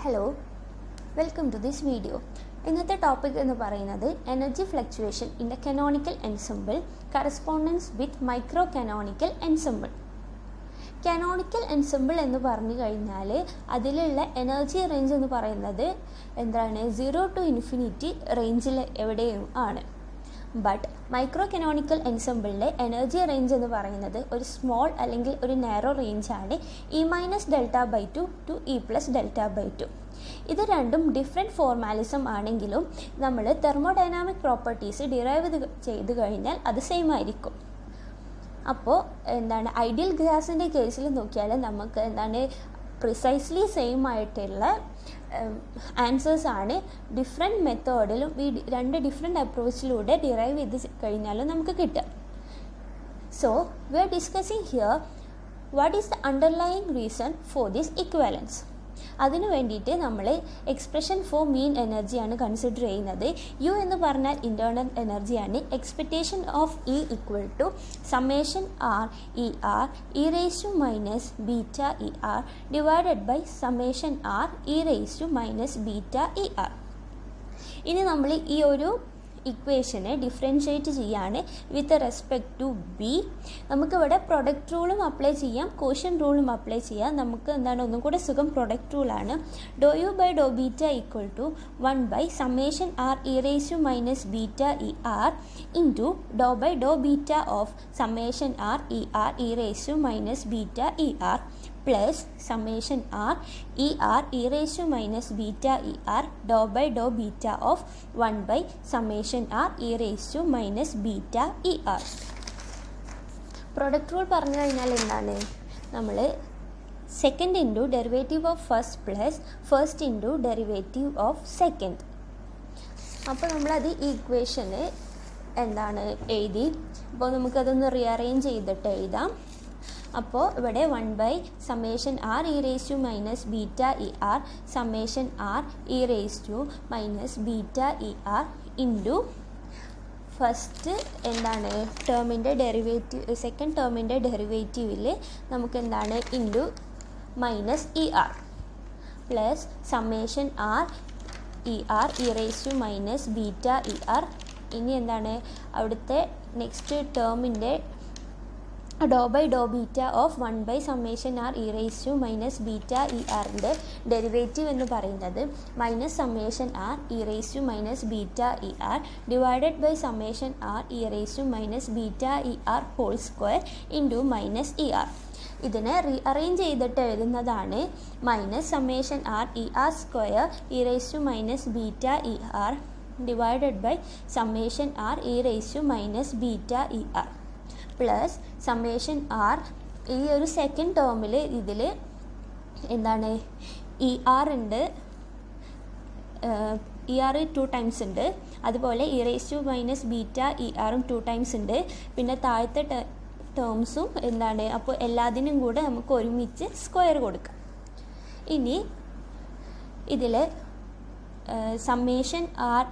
Hello, welcome to this video. ഇന്നത്തെ topic എന്ന് പറയുന്നത് energy fluctuation in the canonical ensemble correspondence with micro canonical ensemble. Canonical ensemble എന്ന് പറഞ്ഞു കഴിഞ്ഞാൽ അതിലുള്ള എനർജി റേഞ്ച് എന്ന് പറയുന്നത് എന്താണ് 0 to ഇൻഫിനിറ്റി റേഞ്ചിൽ എവിടെയും ആണ്. ബട്ട് മൈക്രോ കനോണിക്കൽ എൻസെമ്പിളിലെ എനർജി റേഞ്ച് എന്ന് പറയുന്നത് ഒരു സ്മോൾ അല്ലെങ്കിൽ ഒരു നാരോ റേഞ്ചാണ് E-delta/2 to E+delta/2. ഇത് രണ്ടും ഡിഫറെൻറ്റ് ഫോർമാലിസം ആണെങ്കിലും നമ്മൾ തെർമോഡൈനാമിക് പ്രോപ്പർട്ടീസ് ഡിറൈവ് ചെയ്ത് കഴിഞ്ഞാൽ അത് സെയിം ആയിരിക്കും. അപ്പോൾ എന്താണ് ഐഡിയൽ ഗ്യാസിൻ്റെ കേസിൽ നോക്കിയാൽ നമുക്ക് എന്താണ് പ്രിസൈസ്ലി സെയിം ആയിട്ടുള്ള ആൻസേഴ്സ് ആണ് ഡിഫറെൻറ്റ് മെത്തേഡിലും ഈ രണ്ട് ഡിഫറെൻറ്റ് അപ്രോച്ചിലൂടെ ഡിറൈവ് ചെയ്ത് കഴിഞ്ഞാലും നമുക്ക് കിട്ടുക. So we R discussing here what is the underlying reason for this equivalence. അതിനു വേണ്ടിയിട്ട് നമ്മൾ എക്സ്പ്രഷൻ ഫോർ മീൻ എനർജിയാണ് കൺസിഡർ ചെയ്യുന്നത്. യു എന്ന് പറഞ്ഞാൽ ഇൻറ്റേർണൽ എനർജിയാണ്. Expectation of E equal to summation R E R E raise to minus beta E R divided by summation R E raise to minus beta E R. ഇനി നമ്മൾ ഈ ഒരു ഇക്വേഷനെ ഡിഫറൻഷ്യേറ്റ് ചെയ്യാണ് വിത്ത് റെസ്പെക്ട് ടു ബി. നമുക്കിവിടെ product റൂളും apply ചെയ്യാം, quotient റൂളും അപ്ലൈ ചെയ്യാം. നമുക്ക് എന്താണ് ഒന്നും കൂടെ സുഖം പ്രൊഡക്റ്റ് റൂളാണ്. ഡോ U by Dr beta equal to 1 by summation R E raise to minus beta E R into dou by Dr beta of summation R E raise to minus beta E R plus summation R E raise to minus beta E R dou by Dr beta of 1 by summation R E raise to minus beta E R. Product rule പറഞ്ഞു കഴിഞ്ഞാൽ എന്താണ്? നമ്മൾ second into derivative of first plus first into derivative of second. അപ്പോൾ നമ്മളത് ഈ ഇക്വേഷന് എന്താണ് എഴുതി. അപ്പോൾ നമുക്കതൊന്ന് റീഅറേഞ്ച് ചെയ്തിട്ട് എഴുതാം. അപ്പോൾ ഇവിടെ 1 by summation R E raise to minus beta E R summation R E raise to minus beta E R into first എന്താണ് ടേമിൻ്റെ ഡെറിവേറ്റീവ് സെക്കൻഡ് ടേമിൻ്റെ ഡെറിവേറ്റീവിൽ നമുക്ക് എന്താണ് into minus E R plus summation R E raise to minus beta E R. ഇനി എന്താണ് അവിടുത്തെ next ടേമിൻ്റെ ഡോ by Dr beta of 1 by summation R E raise to minus beta E ആറിൻ്റെ ഡെറിവേറ്റീവ് എന്ന് പറയുന്നത് minus summation R E raise to minus beta E R divided by summation R E raise to minus beta E R whole square into minus E R. ഇതിനെ rearrange ചെയ്തിട്ട് എഴുതുന്നതാണ് minus summation R E R square E raise to minus beta E R divided by summation R E raise to minus beta E R plus summation R. ഈ ഒരു second ടേമിൽ ഇതിൽ എന്താണ് E R ഉണ്ട്, E R 2 times ഉണ്ട്. അതുപോലെ E raise to minus beta E ആറും 2 times ഉണ്ട്. പിന്നെ താഴത്തെ ടേംസും എന്താണ്. അപ്പോൾ എല്ലാത്തിനും കൂടെ നമുക്ക് ഒരുമിച്ച് സ്ക്വയർ കൊടുക്കാം. ഇനി ഇതിൽ summation R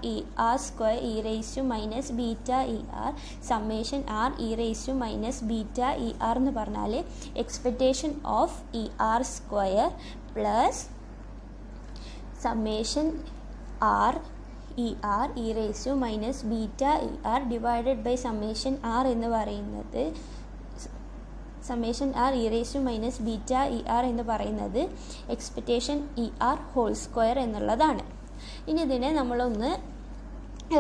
square E raise to minus beta E R summation R E raise to minus beta E R എന്ന് പറഞ്ഞാൽ expectation of E R square plus summation R E raise to minus beta E R divided by summation R എന്ന് പറയുന്നത് summation R E raise to minus beta E R എന്ന് പറയുന്നത് expectation E R whole square എന്നുള്ളതാണ്. ഇനി ഇതിനെ നമ്മളൊന്ന്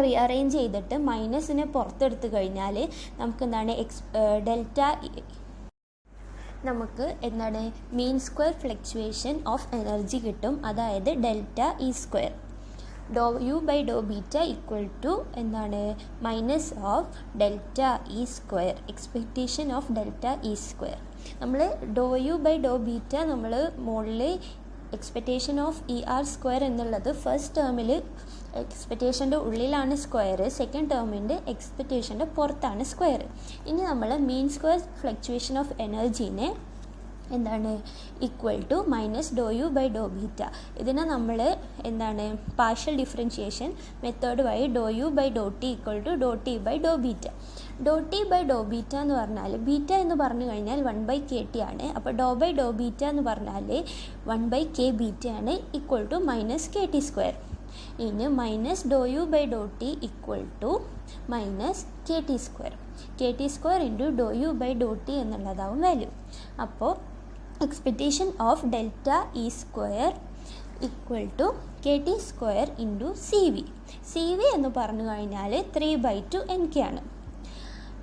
rearrange ചെയ്തിട്ട് മൈനസിനെ പുറത്തെടുത്ത് കഴിഞ്ഞാൽ നമുക്ക് എന്താണ് നമുക്ക് എന്താണ് mean square fluctuation of energy കിട്ടും. അതായത് ഡെൽറ്റ ഇ സ്ക്വയർ. ഡോ U by Dr beta equal to എന്താണ് minus of delta E square expectation of delta E square. നമ്മൾ ഡോ യു ബൈ ഡോ ബീറ്റ നമ്മൾ മുകളിൽ expectation of E R square എന്നുള്ളത് first ടേമിൽ എക്സ്പെക്റ്റേഷൻ്റെ ഉള്ളിലാണ് സ്ക്വയർ, സെക്കൻഡ് ടേമിൻ്റെ എക്സ്പെക്റ്റേഷൻ്റെ പുറത്താണ് സ്ക്വയർ. ഇനി നമ്മൾ മീൻ സ്ക്വയർ ഫ്ലക്ച്വേഷൻ ഓഫ് എനർജീനെ എന്താണ് ഈക്വൽ ടു മൈനസ് ഡോ യു ബൈ ഡോ ബീറ്റ. ഇതിനെ നമ്മൾ എന്താണ് പാർഷ്യൽ ഡിഫറൻഷിയേഷൻ മെത്തേഡ് വഴി ഡോ യു ബൈ ഡോ ടി ഈക്വൽ ടു ഡോ ടി ബൈ ഡോ ബീറ്റ. ഡോ ടി ബൈ ഡോ ബീറ്റ എന്ന് പറഞ്ഞാൽ ബീറ്റ എന്ന് പറഞ്ഞു കഴിഞ്ഞാൽ 1/kt ആണ്. അപ്പോൾ ഡോ ബൈ ഡോ ബീറ്റ എന്ന് പറഞ്ഞാൽ 1/k ബീറ്റ ആണ് ഈക്വൽ ടു മൈനസ് KT². ഇനി മൈനസ് ഡോ യു ബൈ ഡോ T equal to minus KT². KT² into ഡോ യു ബൈ ഡോ ടി എന്നുള്ളതാവും വാല്യൂ. അപ്പോൾ expectation of delta E square equal to KT² into CV എന്ന് പറഞ്ഞു കഴിഞ്ഞാൽ 3/2 NK ആണ്.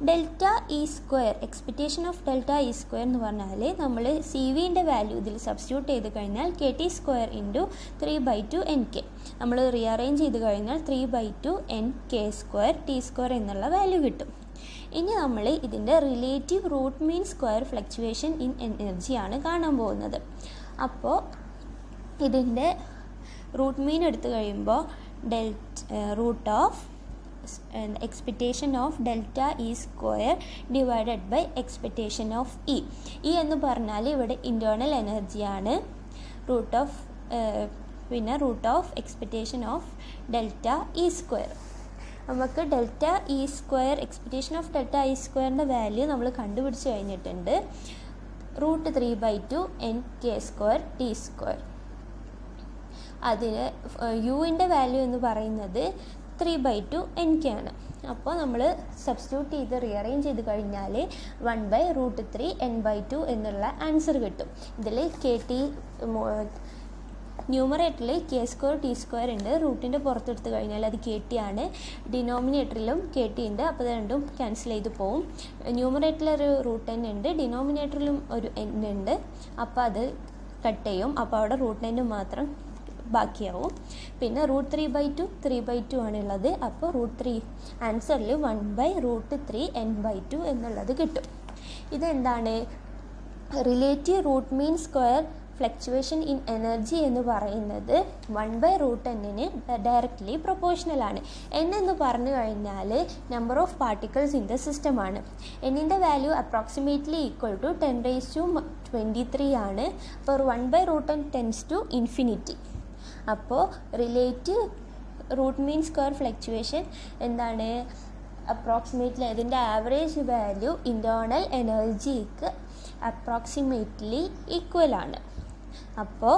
Delta E square expectation of delta E square എന്ന് പറഞ്ഞാൽ നമ്മൾ CVൻ്റെ വാല്യൂ ഇതിൽ സബ്സ്റ്റിറ്റ്യൂട്ട് ചെയ്ത് കഴിഞ്ഞാൽ KT² ഇൻറ്റു 3/2 NK. നമ്മൾ റീഅറേഞ്ച് ചെയ്ത് കഴിഞ്ഞാൽ 3/2 NK² T² എന്നുള്ള വാല്യൂ കിട്ടും. ഇനി നമ്മൾ ഇതിൻ്റെ relative root mean square fluctuation in എനർജിയാണ് കാണാൻ പോകുന്നത്. അപ്പോൾ ഇതിൻ്റെ റൂട്ട് മീൻ എടുത്തു കഴിയുമ്പോൾ root of expectation of delta E square divided by expectation of E എന്ന് പറഞ്ഞാൽ ഇവിടെ ഇൻറ്റേർണൽ എനർജിയാണ്. Root of expectation of delta E square. നമുക്ക് delta E square expectation of delta E സ്ക്വയറിൻ്റെ വാല്യൂ നമ്മൾ കണ്ടുപിടിച്ച് കഴിഞ്ഞിട്ടുണ്ട്. √3/2 NK² T². അതിന് യുവിൻ്റെ വാല്യൂ എന്ന് പറയുന്നത് 3/2 NK ആണ്. അപ്പോൾ നമ്മൾ സബ്സ്റ്റിറ്റ്യൂട്ട് ചെയ്ത് റീഅറേഞ്ച് ചെയ്ത് കഴിഞ്ഞാൽ 1/√3 N/2 എന്നുള്ള ആൻസർ കിട്ടും. ഇതിൽ KT ന്യൂമറേറ്ററിൽ K² T² ഉണ്ട്. റൂട്ടിൻ്റെ പുറത്തെടുത്ത് കഴിഞ്ഞാൽ അത് KT ആണ്. ഡിനോമിനേറ്ററിലും KT ഉണ്ട്. അപ്പോൾ ഇത് രണ്ടും ക്യാൻസൽ ചെയ്ത് പോവും. ന്യൂമറേറ്ററിൽ ഒരു റൂട്ട് N ഉണ്ട്, ഡിനോമിനേറ്ററിലും ഒരു N ഉണ്ട്. അപ്പോൾ അത് കട്ട് ചെയ്യും. അപ്പോൾ അവിടെ റൂട്ട് N മാത്രം ബാക്കിയാവും. പിന്നെ √3/2 ആണുള്ളത്. അപ്പോൾ √3 ആൻസറിൽ 1/√3 N/2 എന്നുള്ളത് കിട്ടും. ഇതെന്താണ് relative root mean square fluctuation in energy എന്ന് പറയുന്നത് 1/√n ഡയറക്റ്റ്ലി പ്രൊപ്പോർഷണൽ ആണ്. n എന്ന് പറഞ്ഞു കഴിഞ്ഞാൽ number of particles in the system ആണ്. എന്നിൻ്റെ വാല്യൂ അപ്രോക്സിമേറ്റ്ലി ഈക്വൽ ടു 10⁻23 ആണ്. അപ്പോൾ 1/√n ടെൻസ് ടു ഇൻഫിനിറ്റി. അപ്പോൾ relative root mean square fluctuation എന്താണ് അപ്രോക്സിമേറ്റ്ലി അതിൻ്റെ ആവറേജ് വാല്യൂ ഇൻറ്റേർണൽ എനർജിക്ക് അപ്രോക്സിമേറ്റ്ലി ഈക്വൽ ആണ്. അപ്പോൾ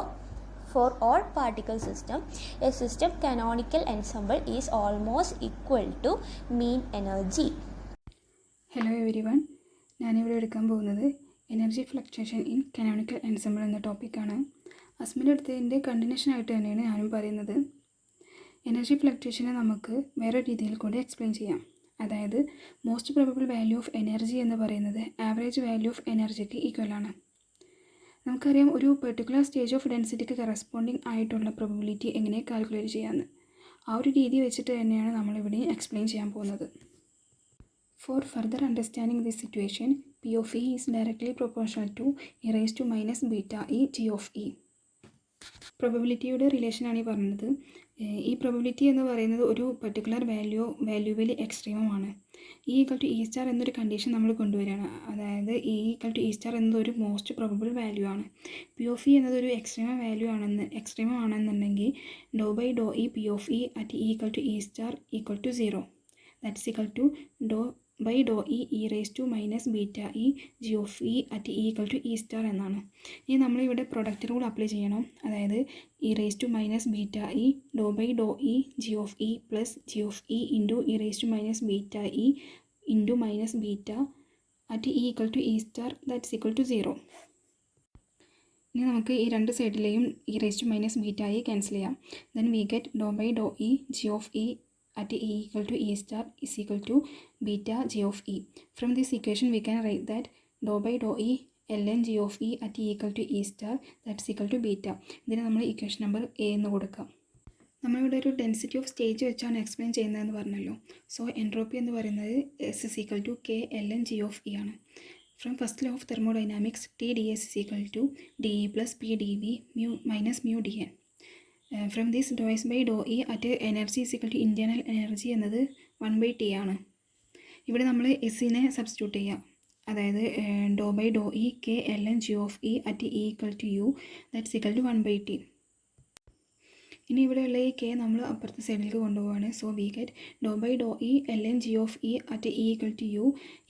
for all particle system a system canonical ensemble is almost equal to mean energy. Hello everyone, ഞാനിവിടെ എടുക്കാൻ പോകുന്നത് energy fluctuation in canonical ensemble എന്ന ടോപ്പിക്കാണ്. അസ്മിലെടുത്തതിൻ്റെ കണ്ടിന്യൂഷനായിട്ട് തന്നെയാണ് ഞാനും പറയുന്നത്. എനർജി ഫ്ലക്ച്വേഷനെ നമുക്ക് വേറെ രീതിയിൽ കൂടി എക്സ്പ്ലെയിൻ ചെയ്യാം. അതായത് most probable value of energy എന്ന് പറയുന്നത് ആവറേജ് വാല്യൂ ഓഫ് എനർജിക്ക് ഈക്വൽ ആണ്. നമുക്കറിയാം ഒരു പെർട്ടിക്കുലർ സ്റ്റേജ് ഓഫ് ഡെൻസിറ്റിക്ക് കറസ്പോണ്ടിങ് ആയിട്ടുള്ള പ്രോബബിലിറ്റി എങ്ങനെ കാൽക്കുലേറ്റ് ചെയ്യാമെന്ന്. ആ ഒരു രീതി വെച്ചിട്ട് തന്നെയാണ് നമ്മളിവിടെ എക്സ്പ്ലെയിൻ ചെയ്യാൻ പോകുന്നത്. Four further understanding this situation, P of E is directly proportional to e raised to minus beta e G of E. പ്രോബബിലിറ്റിയുടെ റിലേഷനാണ് ഈ പറഞ്ഞത്. ഈ പ്രോബബിലിറ്റി എന്ന് പറയുന്നത് ഒരു പെർട്ടിക്കുലർ വാല്യൂവിൽ എക്സ്ട്രീമമാണ്. E = E* എന്നൊരു കണ്ടീഷൻ നമ്മൾ കൊണ്ടുവരികയാണ്. അതായത് E = E* എന്നത് ഒരു മോസ്റ്റ് പ്രോബബിൾ വാല്യൂ ആണ്. P of E എന്നതൊരു എക്സ്ട്രീമം ആണെന്നുണ്ടെങ്കിൽ ∂/∂E P of E at E = E* = 0. That's equal to ∂/∂E e raised to minus beta e G of E at E = E* എന്നാണ്. ഇനി നമ്മളിവിടെ product rule apply ചെയ്യണം. അതായത് e raised to minus beta e ∂/∂E G of E plus G of E into e raised to minus beta e into minus beta at E = E*, that's equal to 0. ഇനി നമുക്ക് ഈ രണ്ട് സൈഡിലെയും e raised to minus beta e cancel ചെയ്യാം. Then we get ∂/∂E G of E at E = E* is equal to beta G of E. From this equation we can write that ∂/∂E ln G of E at E = E*, that's equal to beta. ഇതിന് നമ്മൾ equation number A എന്ന് കൊടുക്കാം. നമ്മളിവിടെ ഒരു density of stage വെച്ചാണ് explain ചെയ്യുന്നതെന്ന് പറഞ്ഞല്ലോ. So entropy എന്ന് പറയുന്നത് S = K ln G of E ആണ്. From first law of thermodynamics, TdS = dE plus PdV minus mu dN. From this ∂S/∂E at energy = internal energy എന്നത് 1/T ആണ്. ഇവിടെ നമ്മൾ എസ്സിനെ സബ്സ്റ്റിറ്റ്യൂട്ട് ചെയ്യാം. അതായത് ഡോ by Dr E K L N G of E at E equal to U that's equal to 1/t. ഇനി ഇവിടെയുള്ള ഈ കെ നമ്മൾ അപ്പുറത്തെ സൈഡിലേക്ക് കൊണ്ടുപോവാണ്. സോ വി ഗെറ്റ് ഡോ by Dr E L N G of E at E equal to U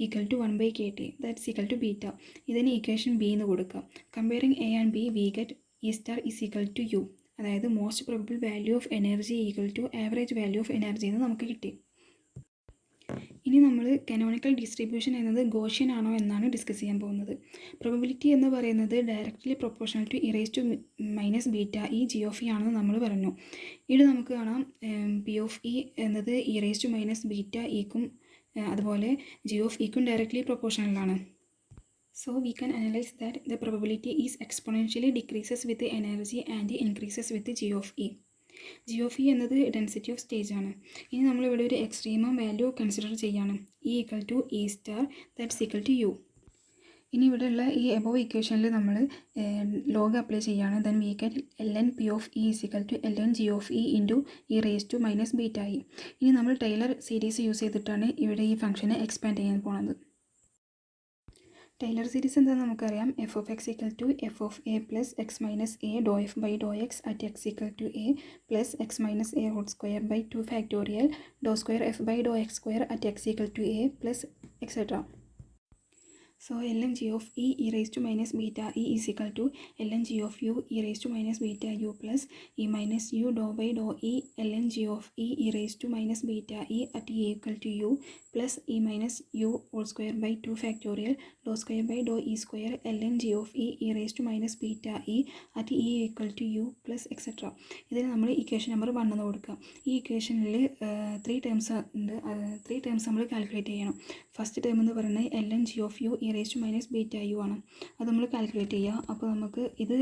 equal to 1/kt that's equal to beta. ഇതിന് ഇക്വേഷൻ ബി എന്ന് കൊടുക്കാം. Comparing A and B we get E star is equal to U, അതായത് most probable value of energy equal to average value of energy എന്ന് നമുക്ക് കിട്ടി. ഇനി നമ്മൾ കനോണിക്കൽ ഡിസ്ട്രിബ്യൂഷൻ എന്നത് ഗോഷ്യൻ ആണോ എന്നാണ് ഡിസ്കസ് ചെയ്യാൻ പോകുന്നത്. പ്രോബബിലിറ്റി എന്ന് പറയുന്നത് directly proportional to E raise to minus beta E G of E ആണെന്ന് നമ്മൾ പറഞ്ഞു. ഇവിടെ നമുക്ക് കാണാം പി ഓഫ് ഇ എന്നത് ഇറേസ് ടു മൈനസ് ബീറ്റ ഇക്കും അതുപോലെ ജി ഓഫ് ഇക്കും ഡയറക്റ്റ്ലി പ്രൊപ്പോർഷണലാണ്. So we can analyze that the probability is exponentially decreases with the energy and increases with the g of e. G of E എന്നത് density of stage ആണ്. ഇനി നമ്മളിവിടെ ഒരു extremum value consider ചെയ്യാണ്. E equal to E star that's equal to U. ഇനി ഇവിടെയുള്ള ഈ above ഇക്വേഷനിൽ നമ്മൾ ലോഗ് അപ്ലൈ ചെയ്യാണ്. Then we get L N P of E is equal to L N G of E into E raise to minus beta E. ഇനി നമ്മൾ Taylor series use ചെയ്തിട്ടാണ് ഇവിടെ ഈ ഫംഗ്ഷനെ എക്സ്പാൻഡ് ചെയ്യാൻ പോകുന്നത്. ടൈലർ സീരീസ് എന്താണെന്ന് നമുക്കറിയാം. F of X equal to F of A plus X minus A dou F by dou X at X equal to A plus X minus A whole square by 2 factorial dou square F by dou X square at X equal to A plus etcetera. So ln g of e raised to minus beta e is equal to ln g of u e raised to minus beta u plus e minus u dou by dou e ln g of e raised to minus beta e at e equal to u plus e minus u whole square by 2 factorial dou square by dou e square ln g of e raised to minus beta e at e equal to u plus etc. ഇതിന് നമ്മൾ equation number 1 എന്ന് കൊടുക്കാം. ഈ ഇക്വേഷനിൽ 3 terms ഉണ്ട്. 3 terms നമ്മൾ calculate ചെയ്യണം. First term എന്ന് പറയുന്നത് ln g of u raise to minus beta U ആണ്. അത് നമ്മൾ കാൽക്കുലേറ്റ് ചെയ്യുക. അപ്പോൾ നമുക്ക് ഇത്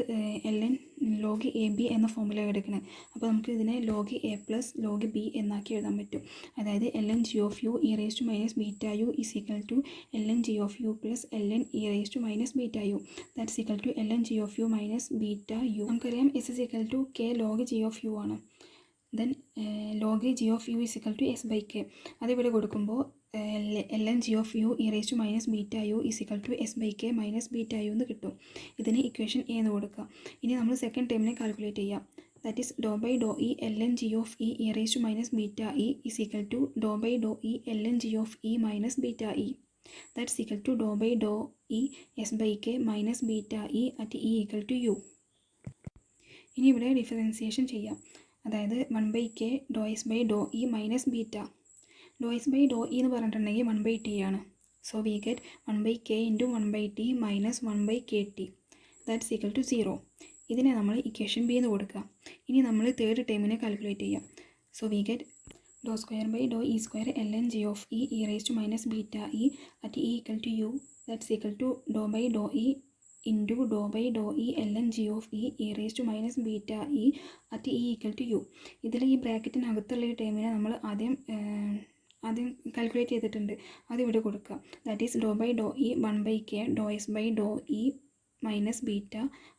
L N log A B എന്ന ഫോമില എടുക്കണം. അപ്പോൾ നമുക്ക് ഇതിനെ log A plus log B എന്നാക്കി എഴുതാൻ പറ്റും. അതായത് L N G of U E raise to minus beta U is equal to L N G of U plus L N E raise to minus beta U that's equal to L N G of U minus beta U. നമുക്കറിയാം S is equal to K log G of U ആണ്. Then log G of U is equal to S by K. അതിവിടെ കൊടുക്കുമ്പോൾ L N G of U E raise to minus beta U is equal to S by K minus beta U എന്ന് കിട്ടും. ഇതിന് ഇക്വേഷൻ A എന്ന് കൊടുക്കുക. ഇനി നമ്മൾ സെക്കൻഡ് ടേമിനെ കാൽക്കുലേറ്റ് ചെയ്യാം. That is Dr by Dr E L N G of E raise to minus beta E is equal to dou by Dr E L N G of E minus beta E that's equal to dou by Dr E S by K minus beta E at E equal to U. ഇനി ഇവിടെ differentiation ചെയ്യാം. അതായത് 1/k Dr S by Dr E minus beta. Dou S by Dr E എന്ന് പറഞ്ഞിട്ടുണ്ടെങ്കിൽ 1/t ആണ്. So we get 1/k into 1/t minus 1/kt that's equal to 0. ഇതിനെ നമ്മൾ equation B എന്ന് കൊടുക്കുക. ഇനി നമ്മൾ തേർഡ് ടേമിനെ കാൽക്കുലേറ്റ് ചെയ്യാം. So we get dou square by Dr E square L N G of E raise to minus beta E at E equal to U that's equal to dou by Dr E into dou by Dr E L N G of E raise to minus beta E at E equal to U. ഇതിൽ ഈ ബ്രാക്കറ്റിനകത്തുള്ള ഈ ടേമിനെ നമ്മൾ ആദ്യം calculate ചെയ്തിട്ടുണ്ട്. അതിവിടെ കൊടുക്കുക. That is Dr by Dr E 1/k Dr S by Dr E minus beta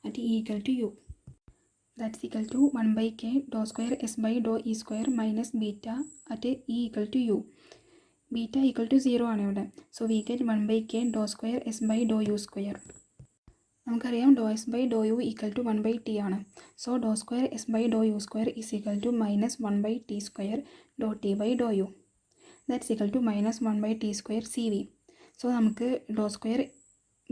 at E equal to U that's equal to 1/k doe square S by Dr E square minus beta at E equal to U. Beta equal to 0 ആണ് ഇവിടെ. So we get 1/k doe square S by doe U square. നമുക്കറിയാം doe S by doe U equal to 1/t ആണ്. So Dr square S by doe U square is equal to minus 1/t square doe T by doe U that's equal to minus 1/t square C V. So നമുക്ക് doe square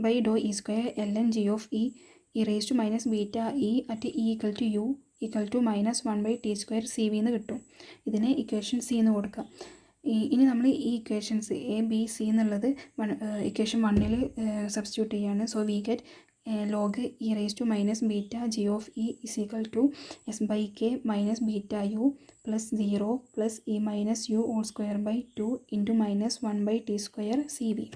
by Dr E square L N G of E raise to minus beta E at E equal to U equal to minus 1/t square C V എന്ന് കിട്ടും. ഇതിന് equation C എന്ന് കൊടുക്കാം. ഇനി നമ്മൾ ഈ equations A B C എന്നുള്ളത് equation 1 substitute ചെയ്യാണ്. So we get log E raise to minus beta G of E is equal to S by K minus beta U plus 0 plus E minus U whole square by 2 into minus 1/t square C V.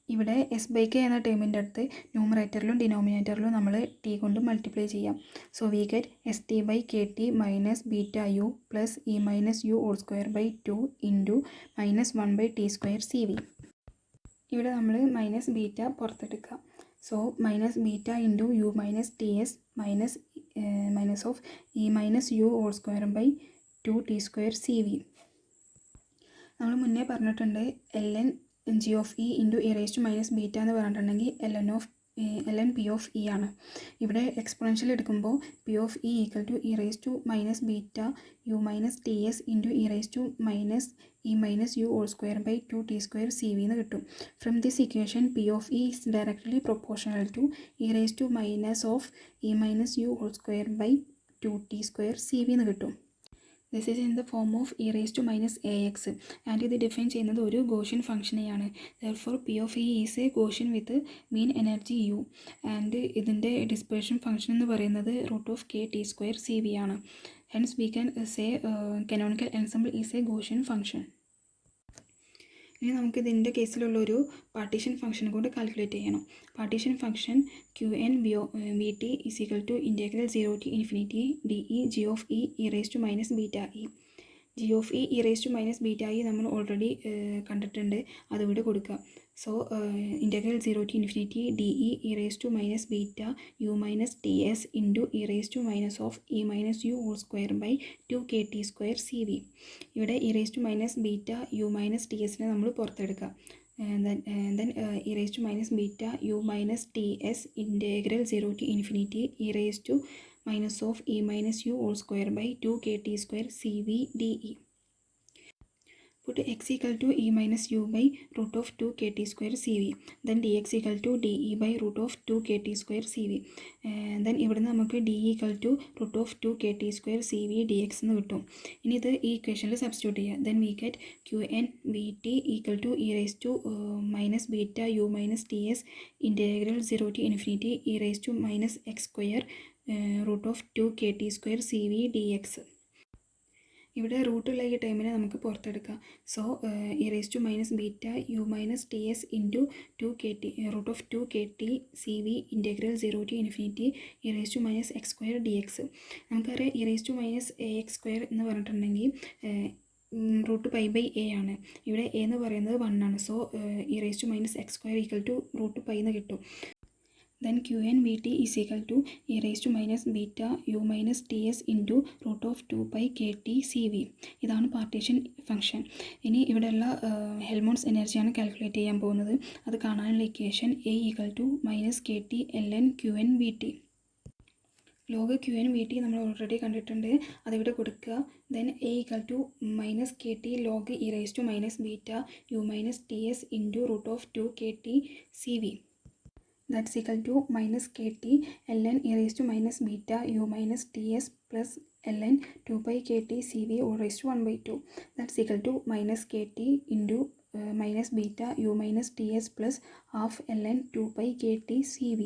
ഇവിടെ S by K എന്ന ടേമിൻ്റെ അടുത്ത് ന്യൂമറേറ്ററിലും ഡിനോമിനേറ്ററിലും നമ്മൾ T കൊണ്ട് multiply ചെയ്യാം. So we get S T by K T minus beta U plus E minus U whole square by 2 into minus 1/t square C V. ഇവിടെ നമ്മൾ minus beta പുറത്തെടുക്കുക. So minus beta into U minus T S minus of E minus U whole square by 2 T square C V. നമ്മൾ മുന്നേ പറഞ്ഞിട്ടുണ്ട് L N G of E into E raise to minus beta എന്ന് പറഞ്ഞിട്ടുണ്ടെങ്കിൽ ln P of E ആണ്. ഇവിടെ exponential എടുക്കുമ്പോൾ P of E equal to E raise to minus beta U minus T S into E raise to minus E minus U whole square by 2t square C V എന്ന് കിട്ടും. From this equation P of E is directly proportional to E raise to minus of E minus U whole square by 2t square C V എന്ന് കിട്ടും. This is in the form of E raise to minus A X and ഇത് define ചെയ്യുന്നത് ഒരു Gaussian ഫംഗ്ഷനെയാണ്. Therefore P of E is a Gaussian with mean energy U and ഇതിൻ്റെ dispersion function എന്ന് പറയുന്നത് root of K T square C V ആണ്. Hence we can say canonical ensemble is a Gaussian function. ഇനി നമുക്ക് ഇതിൻ്റെ കേസിലുള്ളൊരു partition function കൊണ്ട് calculate ചെയ്യണം. Partition function Q N V T is equal to integral 0 to infinity D E G of E E raise to minus beta E. G of E E raise to minus beta E നമ്മൾ already കണ്ടിട്ടുണ്ട്, അതുകൂടെ കൊടുക്കുക. So integral 0 to infinity D E E raise to minus beta U minus T S into E raise to minus of E minus U whole square by 2kt square C V. ഇവിടെ E raise to minus beta U minus T എസിനെ നമ്മൾ പുറത്തെടുക്കുക. then e raised to minus beta u minus ts integral 0 to infinity e raised to minus of e minus u whole square by 2kt square cv de. Put x equal to e minus u by root of 2kt square cv. Then dx equal to de by root of 2kt square cv. Then ഇവിടെ നമുക്ക് de equal to root of 2kt square cv dx എന്ന് കിട്ടും. ഇനി ഇത് ഈ ഇക്വേഷനിൽ substitute ചെയ്യുക. Then we get qn vt equal to e raised to minus beta u minus ts integral 0 to infinity e raised to minus x square root of 2kt square cv dx. ഇവിടെ റൂട്ടുള്ള ഈ ടൈമിനെ നമുക്ക് പുറത്തെടുക്കാം. So E raise to minus beta U minus T S into 2kt root of 2kt C V integral 0 to infinity E raise to minus X square D X. നമുക്കറിയാം E raise to minus A X square എന്ന് പറഞ്ഞിട്ടുണ്ടെങ്കിൽ root pi by A ആണ്. ഇവിടെ A എന്ന് പറയുന്നത് 1 ആണ്. So E raise to minus X square equal to root pi എന്ന് കിട്ടും. Then qn vt is equal to e raised to minus beta u minus ts into root of 2 pi kt cv. ഇതാണ് partition function. ഇനി ഇവിടെയുള്ള Helmholtz എനർജിയാണ് calculate ചെയ്യാൻ പോകുന്നത്. അത് കാണാനുള്ള equation a equal to minus K T L N Q N V T. Log Q N V T നമ്മൾ already കണ്ടിട്ടുണ്ട്, അതിവിടെ കൊടുക്കുക. Then A equal to minus K T log E raise to minus beta U minus T S into root of 2kt C V. That's equal to minus kt ln e raised to minus beta u minus ts plus ln 2 pi kt cv all raised to 1 by 2. That's equal to minus kt into minus beta u minus ts plus half ln 2 pi kt cv.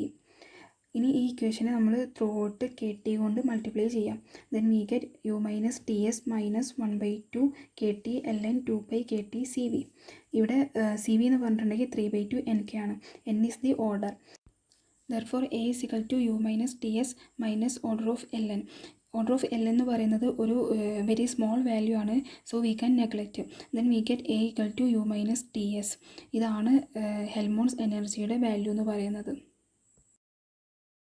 ഇനി ഈ ഇക്വേഷനെ നമ്മൾ throughout K T കൊണ്ട് multiply ചെയ്യാം. Then we get U minus T S minus 1 by 2 K T L N 2 pi K T C V. ഇവിടെ C V എന്ന് പറഞ്ഞിട്ടുണ്ടെങ്കിൽ 3 by 2 N K ആണ്. N is the order. Therefore A is equal to U minus T S minus order of L N. Order of L എന്ന് പറയുന്നത് ഒരു very small value ആണ്. So we can neglect. Then we get A equal to U minus T S. ഇതാണ് Helmholtz എനർജിയുടെ value എന്ന് പറയുന്നത്.